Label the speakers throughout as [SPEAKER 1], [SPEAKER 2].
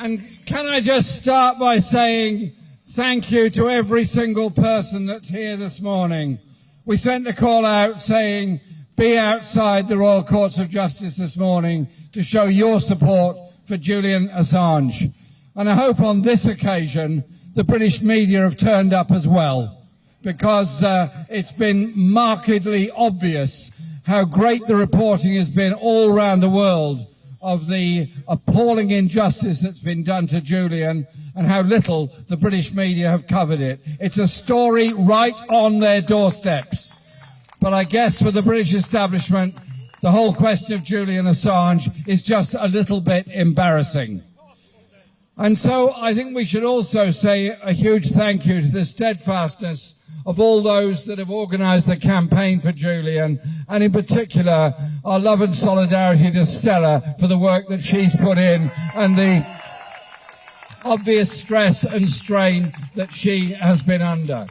[SPEAKER 1] And can I just start by saying thank you to every single person that's here this morning. We sent a call out saying, be outside the Royal Courts of Justice this morning to show your support for Julian Assange. And I hope on this occasion the British media have turned up as well, because it's been markedly obvious how great the reporting has been all around the world of the appalling injustice that's been done to Julian, and how little the British media have covered it. It's a story right on their doorsteps. But I guess for the British establishment, the whole question of Julian Assange is just a little bit embarrassing. And so I think we should also say a huge thank you to the steadfastness of all those that have organised the campaign for Julian, and in particular our love and solidarity to Stella for the work that she's put in and the obvious stress and strain that she has been under.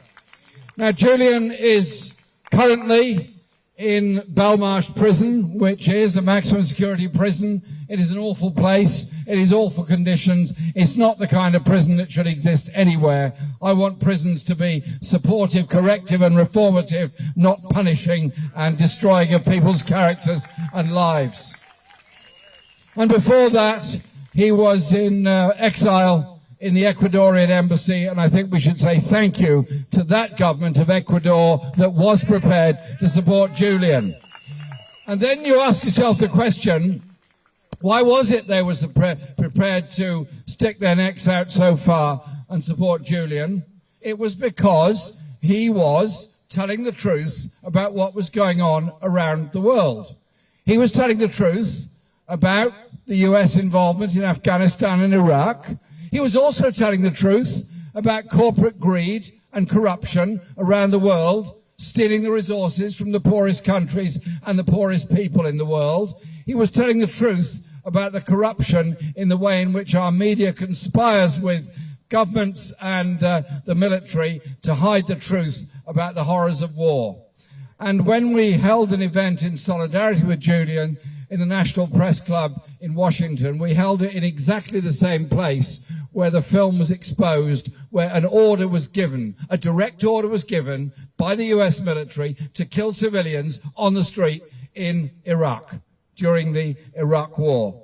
[SPEAKER 1] Now, Julian is currently in Belmarsh prison, which is a maximum security prison. It is an awful place. It is awful conditions. It's not the kind of prison that should exist anywhere. I want prisons to be supportive, corrective and reformative, not punishing and destroying of people's characters and lives. And before that, he was in exile in the Ecuadorian embassy, and I think we should say thank you to that government of Ecuador that was prepared to support Julian. And then you ask yourself the question, why was it they were prepared to stick their necks out so far and support Julian? It was because he was telling the truth about what was going on around the world. He was telling the truth about the US involvement in Afghanistan and Iraq. He was also telling the truth about corporate greed and corruption around the world, stealing the resources from the poorest countries and the poorest people in the world. He was telling the truth about the corruption in the way in which our media conspires with governments and the military to hide the truth about the horrors of war. And when we held an event in solidarity with Julian in the National Press Club in Washington, we held it in exactly the same place where the film was exposed, where an order was given, a direct order was given by the US military to kill civilians on the street in Iraq during the Iraq War.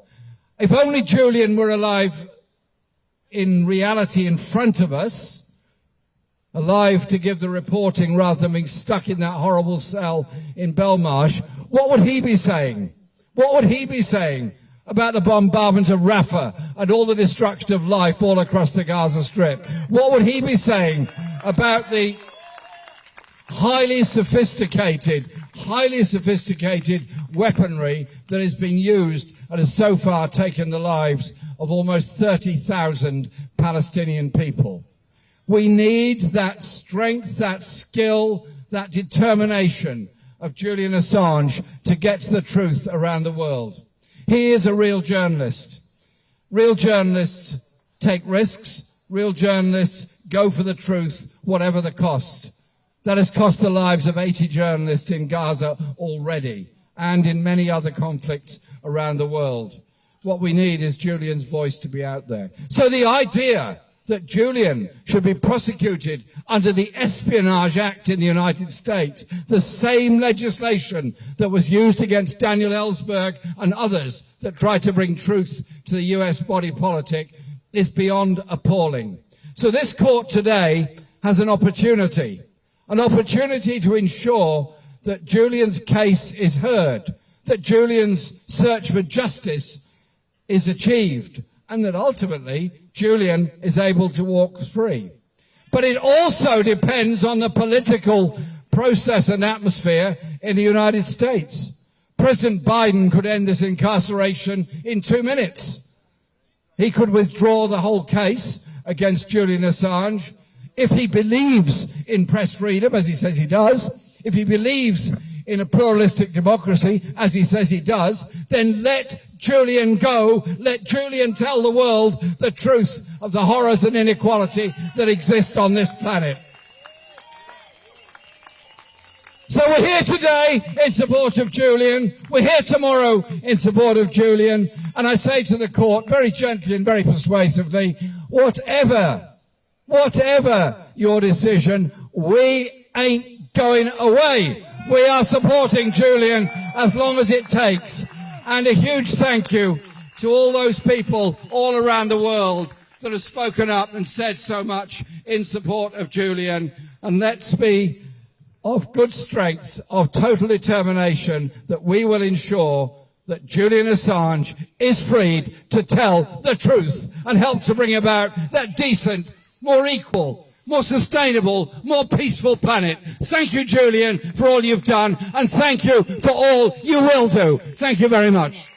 [SPEAKER 1] If only Julian were alive in reality in front of us, alive to give the reporting rather than being stuck in that horrible cell in Belmarsh, what would he be saying? What would he be saying about the bombardment of Rafah and all the destruction of life all across the Gaza Strip? What would he be saying about the highly sophisticated weaponry that is being used and has so far taken the lives of almost 30,000 Palestinian people? We need that strength, that skill, that determination of Julian Assange to get to the truth around the world. He is a real journalist. Real journalists take risks. Real journalists go for the truth, whatever the cost. That has cost the lives of 80 journalists in Gaza already, and in many other conflicts around the world. What we need is Julian's voice to be out there. So the idea that Julian should be prosecuted under the Espionage Act in the United States, the same legislation that was used against Daniel Ellsberg and others that tried to bring truth to the US body politic, is beyond appalling. So this court today has an opportunity to ensure that Julian's case is heard, that Julian's search for justice is achieved, and that ultimately Julian is able to walk free. But it also depends on the political process and atmosphere in the United States. President Biden could end this incarceration in 2 minutes. He could withdraw the whole case against Julian Assange. If he believes in press freedom, as he says he does, if he believes in a pluralistic democracy, as he says he does, then let Julian go. Let Julian tell the world the truth of the horrors and inequality that exist on this planet. So we're here today in support of Julian. We're here tomorrow in support of Julian. And I say to the court, very gently and very persuasively, whatever your decision, we ain't going away. We are supporting Julian as long as it takes. And a huge thank you to all those people all around the world that have spoken up and said so much in support of Julian. And let's be of good strength, of total determination, that we will ensure that Julian Assange is freed to tell the truth and help to bring about that decent, more equal, more sustainable, more peaceful planet. Thank you, Julian, for all you've done, and thank you for all you will do. Thank you very much.